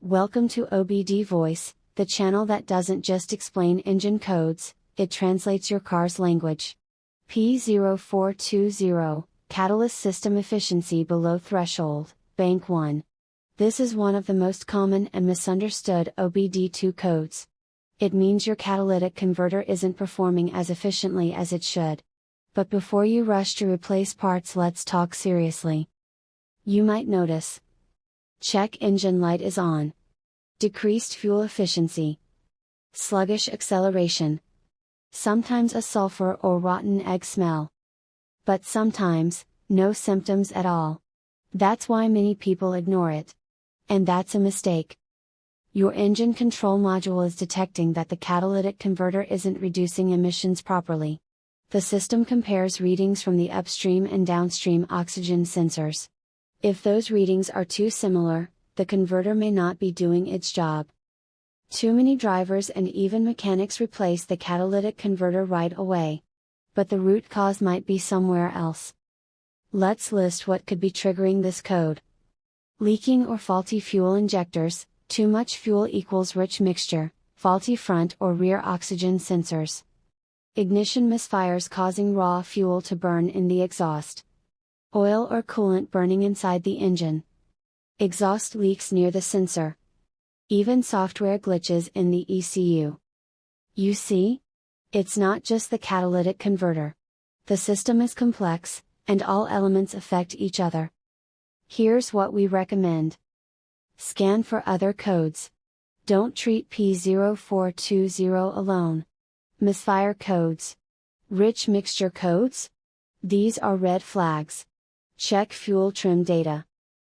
Welcome to OBD Voice, the channel that doesn't just explain engine codes, it translates your car's language. P0420, Catalyst System Efficiency Below Threshold, Bank 1. This is one of the most common and misunderstood OBD-II codes. It means your catalytic converter isn't performing as efficiently as it should. But before you rush to replace parts, let's talk seriously. You might notice: check engine light is on. Decreased fuel efficiency. Sluggish acceleration. Sometimes a sulfur or rotten egg smell. But sometimes, no symptoms at all. That's why many people ignore it. And that's a mistake. Your engine control module is detecting that the catalytic converter isn't reducing emissions properly. The system compares readings from the upstream and downstream oxygen sensors. If those readings are too similar, the converter may not be doing its job. Too many drivers and even mechanics replace the catalytic converter right away. But the root cause might be somewhere else. Let's list what could be triggering this code. Leaking or faulty fuel injectors. Too much fuel equals rich mixture, faulty front or rear oxygen sensors. Ignition misfires causing raw fuel to burn in the exhaust. Oil or coolant burning inside the engine. Exhaust leaks near the sensor. Even software glitches in the ECU. You see? It's not just the catalytic converter. The system is complex, and all elements affect each other. Here's what we recommend. Scan for other codes. Don't treat P0420 alone. Misfire codes. Rich mixture codes? These are red flags. Check fuel trim data.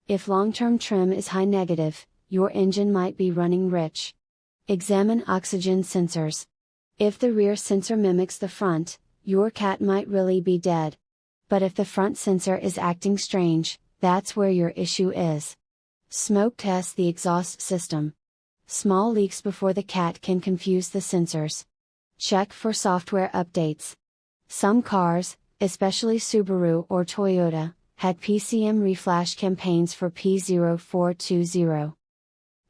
If long-term trim is high negative, your engine might be running rich. Examine oxygen sensors. If the rear sensor mimics the front, your cat might really be dead. But if the front sensor is acting strange, that's where your issue is. Smoke test the exhaust system. Small leaks before the cat can confuse the sensors. Check for software updates. Some cars, especially Subaru or Toyota, had PCM reflash campaigns for P0420.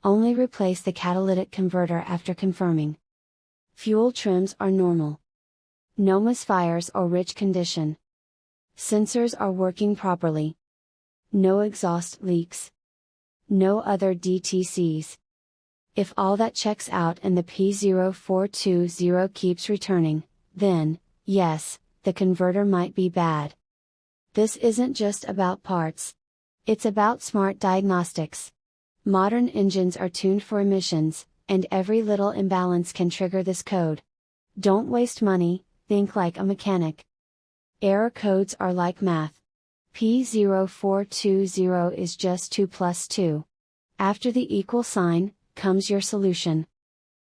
Only replace the catalytic converter after confirming. Fuel trims are normal. No misfires or rich condition. Sensors are working properly. No exhaust leaks. No other DTCs. If all that checks out and the P0420 keeps returning, then, yes, the converter might be bad. This isn't just about parts. It's about smart diagnostics. Modern engines are tuned for emissions, and every little imbalance can trigger this code. Don't waste money, think like a mechanic. Error codes are like math. P0420 is just 2 plus 2. After the equal sign, comes your solution.